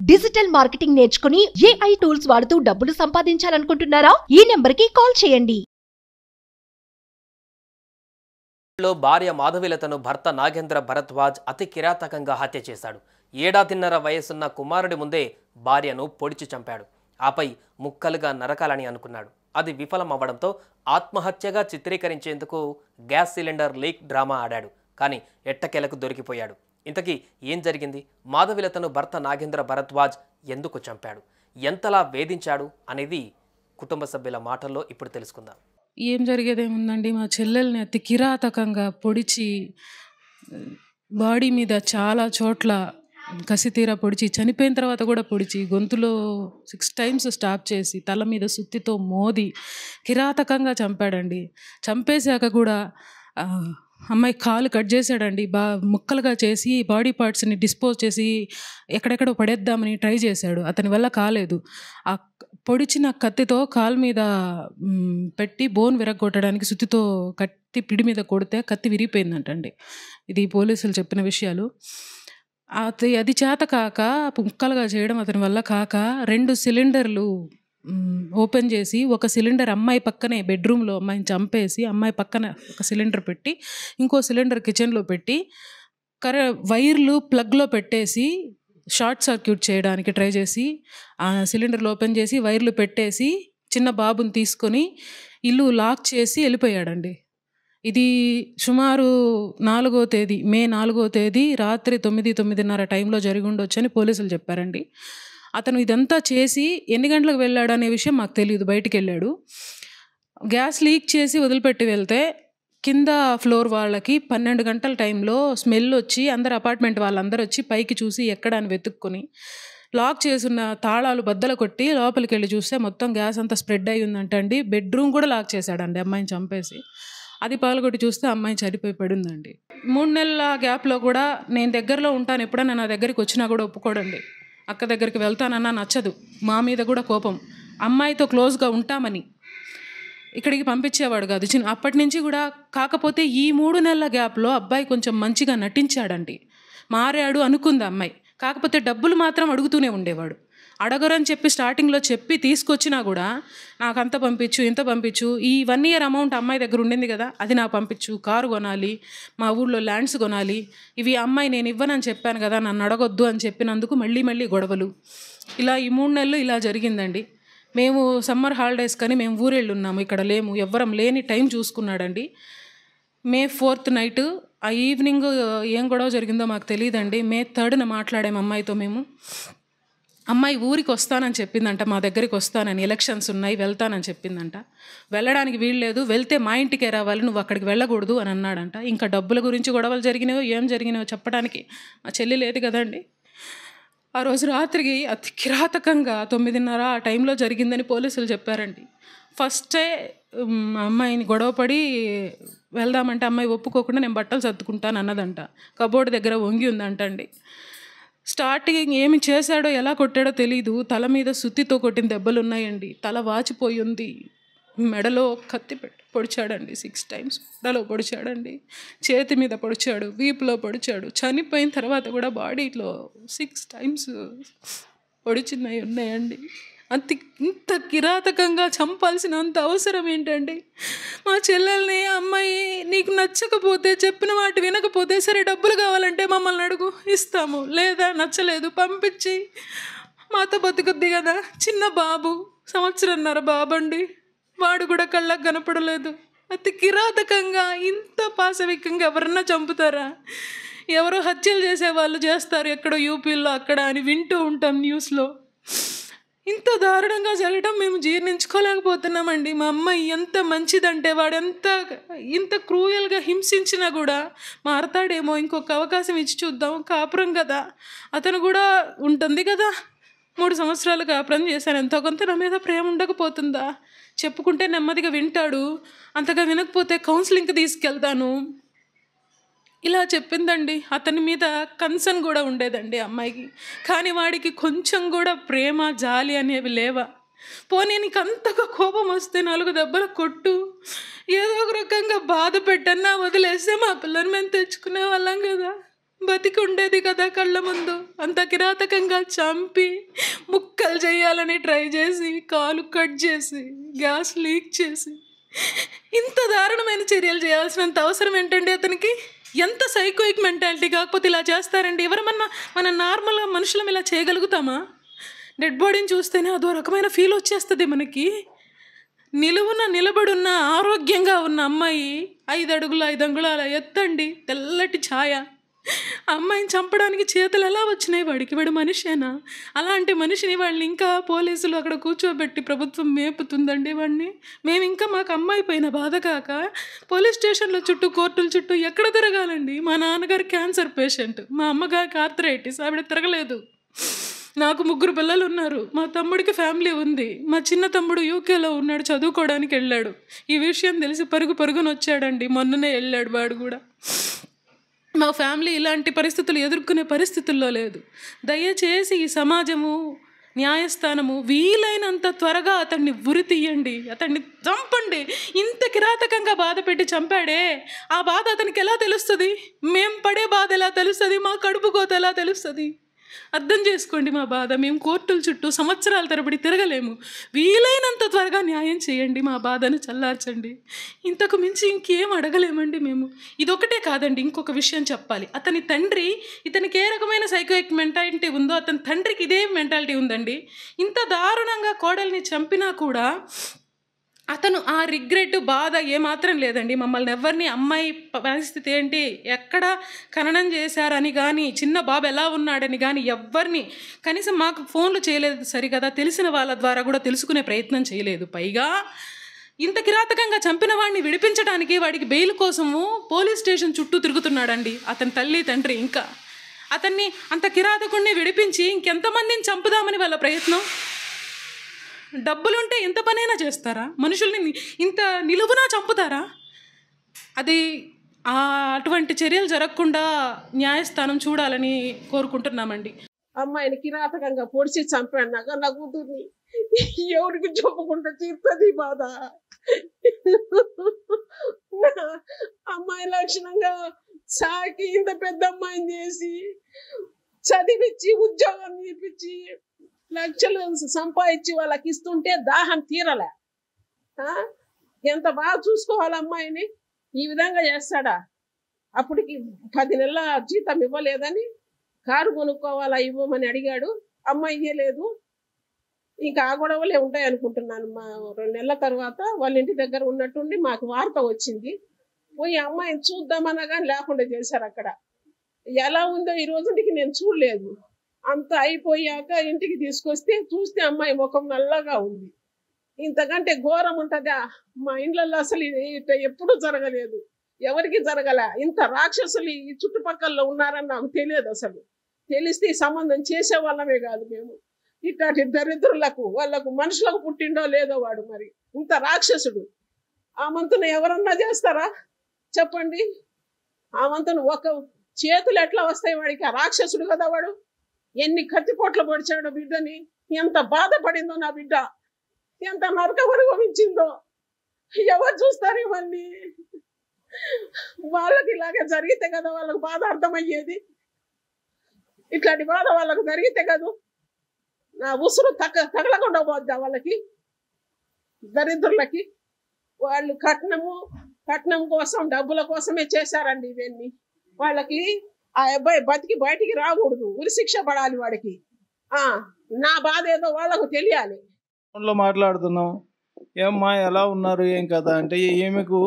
Digital marketing నేర్చుకుని AI tools వాడుతూ డబ్బులు సంపాదించాలనుకుంటున్నారా? ఈ నెంబర్కి కాల్ చేయండి. భార్య మాధవిలతను భర్త నాగేంద్ర భరద్వాజ్ అతి కిరాతకంగా హత్య చేశాడు. ఏడాదిన్నర వయసున్న కుమారుడి ముందే భార్యను పొడిచి చంపాడు. ఆపై ముక్కలుగా నరకాలని అనుకున్నాడు. అది విఫలమవ్వడంతో ఆత్మహత్యగా చిత్రీకరించేందుకు గ్యాస్ సిలిండర్ లీక్ డ్రామా ఆడాడు. కానీ ఎట్టకేలకు దొరికిపోయాడు. ఇంతకీ ఏం జరిగింది? మాధవిలతను భర్త నాగేంద్ర భరద్వాజ్ ఎందుకు చంపాడు? ఎంతలా వేధించాడు అనేది కుటుంబ సభ్యుల మాటల్లో ఇప్పుడు తెలుసుకుందాం. ఏం జరిగేదేముందండి, మా చెల్లెల్ని అతి కిరాతకంగా పొడిచి బాడీ మీద చాలా చోట్ల కసితీరా పొడిచి, చనిపోయిన తర్వాత కూడా పొడిచి, గొంతులో 6 times స్టాప్ చేసి, తల మీద సుత్తితో మోది కిరాతకంగా చంపాడండి. చంపేశాక కూడా అమ్మాయి కాలు కట్ చేశాడండి. ముక్కలుగా చేసి బాడీ పార్ట్స్ని డిస్పోజ్ చేసి ఎక్కడెక్కడో పడేద్దామని ట్రై చేశాడు. అతని వల్ల కాలేదు. ఆ పొడిచిన కత్తితో కాలు మీద పెట్టి బోన్ విరగొట్టడానికి సుత్తితో కత్తి పిడి మీద కొడితే కత్తి విరిగిపోయిందంటండి. ఇది పోలీసులు చెప్పిన విషయాలు. అది చేత కాక, ముక్కలుగా చేయడం అతని వల్ల కాక, 2 సిలిండర్లు ఓపెన్ చేసి, ఒక సిలిండర్ అమ్మాయి పక్కనే బెడ్రూమ్లో అమ్మాయిని చంపేసి, అమ్మాయి పక్కన ఒక సిలిండర్ పెట్టి, ఇంకో సిలిండర్ కిచెన్లో పెట్టి, వైర్లు ప్లగ్లో పెట్టేసి షార్ట్ సర్క్యూట్ చేయడానికి ట్రై చేసి, ఆ సిలిండర్లు ఓపెన్ చేసి వైర్లు పెట్టేసి చిన్న బాబుని తీసుకొని ఇల్లు లాక్ చేసి వెళ్ళిపోయాడండి. ఇది సుమారు 4వ తేదీ, మే 4వ తేదీ రాత్రి 9-9:30 టైంలో జరిగి ఉండొచ్చని పోలీసులు చెప్పారండి. అతను ఇదంతా చేసి ఎన్ని గంటలకు వెళ్ళాడు అనే విషయం మాకు తెలియదు. బయటికి వెళ్ళాడు. గ్యాస్ లీక్ చేసి వదిలిపెట్టి వెళ్తే కింద ఫ్లోర్ వాళ్ళకి 12 గంటల టైంలో స్మెల్ వచ్చి, అందరు అపార్ట్మెంట్ వాళ్ళందరూ వచ్చి పైకి చూసి ఎక్కడ అని వెతుక్కొని, లాక్ చేసున్న తాళాలు బద్దలు కొట్టి లోపలికి వెళ్ళి చూస్తే మొత్తం గ్యాస్ అంతా స్ప్రెడ్ అయ్యి ఉందంట అండి. బెడ్రూమ్ కూడా లాక్ చేశాడండి అమ్మాయిని చంపేసి. అది పాల్గొట్టి చూస్తే అమ్మాయి చనిపోయి పడిందండి. 3 నెలల గ్యాప్లో కూడా నేను దగ్గరలో ఉంటాను, ఎప్పుడన్నా నా దగ్గరికి వచ్చినా కూడా ఒప్పుకోడండి. అక్క దగ్గరికి వెళ్తానన్నా నచ్చదు. మా మీద కూడా కోపం. అమ్మాయితో క్లోజ్గా ఉంటామని ఇక్కడికి పంపించేవాడు కాదు అప్పటి నుంచి కూడా. కాకపోతే ఈ 3 నెలల గ్యాప్లో అబ్బాయి కొంచెం మంచిగా నటించాడండి. మారాడు అనుకుంది అమ్మాయి. కాకపోతే డబ్బులు మాత్రం అడుగుతూనే ఉండేవాడు. అడగరని చెప్పి స్టార్టింగ్లో చెప్పి తీసుకొచ్చినా కూడా, నాకు అంత పంపించు, ఇంత పంపించు, ఈ 1 year అమౌంట్ అమ్మాయి దగ్గర ఉండింది కదా, అది నాకు పంపించు, కారు కొనాలి, మా ఊళ్ళో ల్యాండ్స్ కొనాలి, ఇవి అమ్మాయి నేను ఇవ్వనని చెప్పాను కదా, నన్ను అడగొద్దు అని చెప్పినందుకు మళ్ళీ గొడవలు. ఇలా ఈ 3 నెలలు ఇలా జరిగిందండి. మేము సమ్మర్ హాలిడేస్ కానీ మేము ఊరెళ్ళి ఉన్నాము, ఇక్కడ లేము, ఎవ్వరం లేని టైం చూసుకున్నాడండి. మే 4th నైట్, ఆ ఈవినింగ్ ఏం గొడవ జరిగిందో మాకు తెలియదండి. మే 3rd మాట్లాడాము అమ్మాయితో మేము. అమ్మాయి ఊరికి వస్తానని చెప్పిందంట, మా దగ్గరికి వస్తానని, ఎలక్షన్స్ ఉన్నాయి వెళ్తానని చెప్పిందంట. వెళ్ళడానికి వీల్లేదు, వెళ్తే మా ఇంటికే రావాలి, నువ్వు అక్కడికి వెళ్ళకూడదు అని అన్నాడంట. ఇంకా డబ్బుల గురించి గొడవలు జరిగినాయో ఏం జరిగినాయో చెప్పడానికి మా చెల్లి లేదు కదండి. ఆ రోజు రాత్రికి అతి కిరాతకంగా 9:30 ఆ టైంలో జరిగిందని పోలీసులు చెప్పారండి. ఫస్టే అమ్మాయిని గొడవపడి వెళ్దామంటే అమ్మాయి ఒప్పుకోకుండా నేను బట్టలు సర్దుకుంటాను అన్నదంట. కబోర్డ్ దగ్గర వంగి ఉందంట అండి. స్టార్టింగ్ ఏమి చేశాడో, ఎలా కొట్టాడో తెలీదు. తల మీద సుత్తితో కొట్టిన దెబ్బలు ఉన్నాయండి. తల వాచిపోయి ఉంది. మెడలో కత్తి పెట్టి పొడిచాడండి. 6 times మెడలో పొడిచాడండి, చేతి మీద పొడిచాడు, వీపులో పొడిచాడు. చనిపోయిన తర్వాత కూడా బాడీలో 6 times పొడిచినవి ఉన్నాయండి. ఇంత కిరాతకంగా చంపాల్సినంత అవసరం ఏంటండి? మా చెల్లెల్ని, అమ్మాయి నీకు నచ్చకపోతే, చెప్పిన మాట వినకపోతే, సరే డబ్బులు కావాలంటే మమ్మల్ని అడుగు, ఇస్తాము, లేదా నచ్చలేదు పంపించి మాతో బతుకుద్ది కదా. చిన్న బాబు, 1.5 బాబండి, వాడు కూడా కళ్ళకు కనపడలేదు. అతి కిరాతకంగా, ఇంత పాశవికంగా ఎవరన్నా చంపుతారా? ఎవరో హత్యలు చేసేవాళ్ళు చేస్తారు ఎక్కడో యూపీలో అక్కడ అని వింటూ ఉంటాం న్యూస్లో. ఇంత దారుణంగా జరగడం మేము జీర్ణించుకోలేకపోతున్నామండి. మా అమ్మాయి ఎంత మంచిదంటే, వాడు ఇంత క్రూయల్గా హింసించినా కూడా మారతాడేమో, ఇంకొక అవకాశం ఇచ్చి చూద్దాం, కాపురం కదా, అతను కూడా ఉంటుంది కదా, 3 సంవత్సరాలు కాపురం చేశాను, ఎంతో కొంత నా మీద ప్రేమ ఉండకపోతుందా? చెప్పుకుంటే నెమ్మదిగా వింటాడు, అంతగా వినకపోతే కౌన్సిలింగ్కి తీసుకెళ్తాను, ఇలా చెప్పిందండి. అతని మీద కన్సర్న్ కూడా ఉండేదండి అమ్మాయికి. కానీ వాడికి కొంచెం కూడా ప్రేమ, జాలి అనేవి లేవా? పోనీ నీకు అంతగా కోపం వస్తే 4 దెబ్బలు కొట్టు, ఏదో ఒక రకంగా బాధ పెట్టన్నా వదిలేస్తే మా పిల్లని మేము తెచ్చుకునే వాళ్ళం కదా. బతికి ఉండేది కదా కళ్ళ ముందు. అంత కిరాతకంగా చంపి ముక్కలు చేయాలని ట్రై చేసి, కాలు కట్ చేసి, గ్యాస్ లీక్ చేసి, ఇంత దారుణమైన చర్యలు చేయాల్సినంత అవసరం ఏంటండి అతనికి? ఎంత సైకోయిక్ మెంటాలిటీ కాకపోతే ఇలా చేస్తారండి? ఎవరమన్నా మన నార్మల్గా మనుషులం ఇలా చేయగలుగుతామా? డెడ్ బాడీని చూస్తేనే అదో రకమైన ఫీల్ వచ్చేస్తుంది మనకి. నిలువున నిలబడున్న ఆరోగ్యంగా ఉన్న అమ్మాయి 5 అడుగుల 5 అంగుళాల ఎత్తండి, తెల్లటి ఛాయ. అమ్మాయిని చంపడానికి చేతులు ఎలా వచ్చినాయి వాడికి? వాడు మనిషేనా? అలాంటి మనిషిని వాళ్ళు ఇంకా పోలీసులు అక్కడ కూర్చోబెట్టి ప్రభుత్వం మేపుతుందండి వాడిని. మేము ఇంకా మాకు అమ్మాయి పైన బాధ కాక పోలీస్ స్టేషన్ల చుట్టూ, కోర్టుల చుట్టూ ఎక్కడ తిరగాలండి? మా నాన్నగారు క్యాన్సర్ పేషెంట్, మా అమ్మగారికి ఆర్థరైటిస్, ఆవిడ తిరగలేదు. నాకు 3 పిల్లలు ఉన్నారు. మా తమ్ముడికి ఫ్యామిలీ ఉంది. మా చిన్న తమ్ముడు యూకేలో ఉన్నాడు, చదువుకోవడానికి వెళ్ళాడు. ఈ విషయం తెలిసి పరుగున వచ్చాడండి. మొన్ననే వెళ్ళాడు వాడు కూడా. మా ఫ్యామిలీ ఇలాంటి పరిస్థితులు ఎదుర్కొనే పరిస్థితుల్లో లేదు. దయచేసి ఈ సమాజము, న్యాయస్థానము వీలైనంత త్వరగా అతన్ని ఉరి తీయండి, అతన్ని చంపండి. ఇంత కిరాతకంగా బాధ పెట్టి చంపాడే, ఆ బాధ అతనికి ఎలా తెలుస్తుంది? మేము పడే బాధ ఎలా తెలుస్తుంది? మా కడుపు కోత ఎలా తెలుస్తుంది? అర్థం చేసుకోండి మా బాధ. మేము కోర్టుల చుట్టూ సంవత్సరాల తరబడి తిరగలేము. వీలైనంత త్వరగా న్యాయం చేయండి, మా బాధను చల్లార్చండి. ఇంతకు మించి ఇంకేం అడగలేమండి మేము. ఇదొకటే కాదండి, ఇంకొక విషయం చెప్పాలి. అతని తండ్రి, ఇతనికి ఏ రకమైన సైకోయిక్ మెంటాలిటీ ఉందో అతని తండ్రికి ఇదే మెంటాలిటీ ఉందండి. ఇంత దారుణంగా కోడల్ని చంపినా కూడా అతను ఆ రిగ్రెట్, బాధ ఏమాత్రం లేదండి. మమ్మల్ని ఎవరిని, అమ్మాయి పరిస్థితి ఏంటి, ఎక్కడ ఖననం చేశారని కానీ, చిన్న బాబు ఎలా ఉన్నాడని కానీ ఎవరిని కనీసం మాకు ఫోన్లు చేయలేదు సరికదా, తెలిసిన వాళ్ళ ద్వారా కూడా తెలుసుకునే ప్రయత్నం చేయలేదు. పైగా ఇంత కిరాతకంగా చంపిన వాడిని విడిపించడానికి వాడికి బెయిల్ కోసము పోలీస్ స్టేషన్ చుట్టూ తిరుగుతున్నాడండి అతని తల్లి తండ్రి. ఇంకా అతన్ని, అంత కిరాతకుడిని విడిపించి ఇంకెంతమందిని చంపుదామని వాళ్ళ ప్రయత్నం. డబ్బులుంటే ఎంత పనైనా చేస్తారా? మనుషుల్ని ఇంత నిలువునా చంపుతారా? అది అటువంటి చర్యలు జరగకుండా న్యాయస్థానం చూడాలని కోరుకుంటున్నామండి. అమ్మాయిని కిరాతకంగా పొడిచి చంపాడు. నా కూతుర్ని ఎవరికి చెప్పకుండా తీరుతుంది బాధ. అమ్మాయి లక్షణంగా సాకి ఇంత పెద్ద అమ్మాయిని చేసి చదివించి ఉద్యోగం ఇప్పించి లక్షలు సంపాదించి వాళ్ళకి ఇస్తుంటే దాహం తీరలే. ఎంత బాగా చూసుకోవాలి అమ్మాయిని, ఈ విధంగా చేస్తాడా? అప్పటికి 10 నెలల జీతం ఇవ్వలేదని కారు కొనుక్కోవాలా ఇవ్వమని అడిగాడు. అమ్మాయి ఇవ్వలేదు. ఇంకా ఆ గొడవలే ఉంటాయి అనుకుంటున్నాను. మా 2 నెలల తర్వాత వాళ్ళ ఇంటి దగ్గర ఉన్నట్టుండి మాకు వార్త వచ్చింది. పోయి అమ్మాయిని చూద్దామన్నా కానీ లేకుండా చేశారు. అక్కడ ఎలా ఉందో ఈ రోజుకి నేను చూడలేదు. అంత అయిపోయాక ఇంటికి తీసుకొస్తే చూస్తే అమ్మాయి ముఖం నల్లగా ఉంది. ఇంతకంటే ఘోరం ఉంటుందా? మా ఇండ్లలో అసలు ఎప్పుడూ జరగలేదు, ఎవరికి జరగలే. ఇంత రాక్షసులు ఈ చుట్టుపక్కల ఉన్నారని నాకు తెలియదు. అసలు తెలిస్తే సంబంధం చేసే వాళ్ళమే కాదు మేము. ఇట్లాంటి దరిద్రులకు, వాళ్ళకు మనుషులకు పుట్టిండో లేదో వాడు. మరి ఇంత రాక్షసుడు ఆ మంతును ఎవరన్నా చేస్తారా చెప్పండి? ఆ మంతును ఒక చేతులు ఎట్లా వస్తాయి వాడికి? ఆ రాక్షసుడు కదా వాడు. ఎన్ని కత్తిపోట్లు పొడిచాడో బిడ్డని, ఎంత బాధపడిందో నా బిడ్డ, ఎంత నరకం అనుభవించిందో. ఎవరు చూస్తారు ఇవన్నీ? వాళ్ళకి ఇలాగే జరిగితే కదా వాళ్ళకి బాధ అర్థమయ్యేది. ఇట్లాంటి బాధ వాళ్ళకు జరిగితే కదా నా ఉసురు తగలకుండా పోద్దా వాళ్ళకి, దరిద్రులకి. వాళ్ళు కట్నం కోసం, డబ్బుల కోసమే చేశారండి ఇవన్నీ. వాళ్ళకి ఆ అబ్బాయి బతికి బయటికి రాకూడదు, ఉరిశిక్ష పడాలి వాడికి. నా బాధ ఏదో వాళ్ళకు తెలియాలి. ఫోన్లో మాట్లాడుతున్నాం, ఏమ్మా ఎలా ఉన్నారు ఏం కదా అంటే, ఈమెకు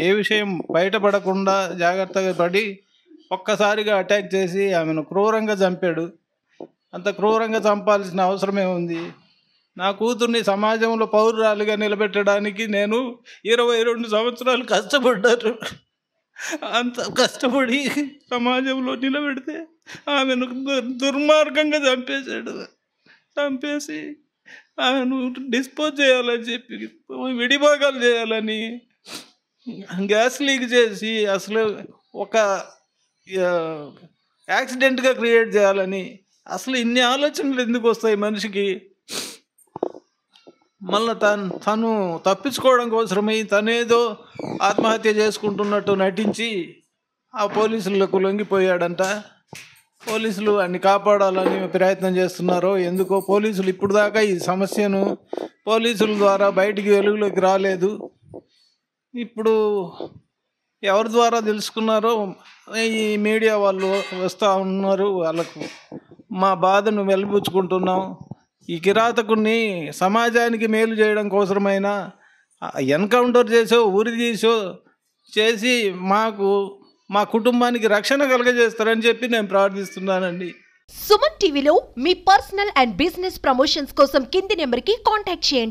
ఏ విషయం బయటపడకుండా జాగ్రత్తగా పడి ఒక్కసారిగా అటాక్ చేసి ఆమెను క్రూరంగా చంపాడు. అంత క్రూరంగా చంపాల్సిన అవసరమే ఉంది? నా కూతుర్ని సమాజంలో పౌరురాలుగా నిలబెట్టడానికి నేను 22 సంవత్సరాలు కష్టపడ్డాను. అంత కష్టపడి సమాజంలో నిలబెడితే ఆమెను దుర్మార్గంగా చంపేసి ఆమెను డిస్పోజ్ చేయాలని చెప్పి, విడిభాగాలు చేయాలని, గ్యాస్ లీక్ చేసి అసలు ఒక యాక్సిడెంట్గా క్రియేట్ చేయాలని, అసలు ఇన్ని ఆలోచనలు ఎందుకు వస్తాయి మనిషికి? మళ్ళీ తను తప్పించుకోవడం కోసమై తనేదో ఆత్మహత్య చేసుకుంటున్నట్టు నటించి ఆ పోలీసులకు లొంగిపోయాడంట. పోలీసులు అన్ని కాపాడాలని ప్రయత్నం చేస్తున్నారో ఎందుకో పోలీసులు ఇప్పుడు దాకా ఈ సమస్యను పోలీసుల ద్వారా బయటికి వెలుగులోకి రాలేదు. ఇప్పుడు ఎవరి ద్వారా తెలుసుకున్నారో ఈ మీడియా వాళ్ళు వస్తూ ఉన్నారు. వాళ్ళకు మా బాధను వెలిబుచ్చుకుంటున్నాం. ఈ కిరాతకుడిని సమాజానికి మేలు చేయడం కోసమైనా ఎన్కౌంటర్ చేసో ఉరి తీసో చేసి మా కుటుంబానికి రక్షణ కలగజేస్తారని చెప్పి నేను ప్రార్థిస్తున్నానండి. సుమన్ టీవీలో మీ పర్సనల్ అండ్ బిజినెస్ ప్రమోషన్స్ కోసం కింది నెంబర్కి కాంటాక్ట్ చేయండి.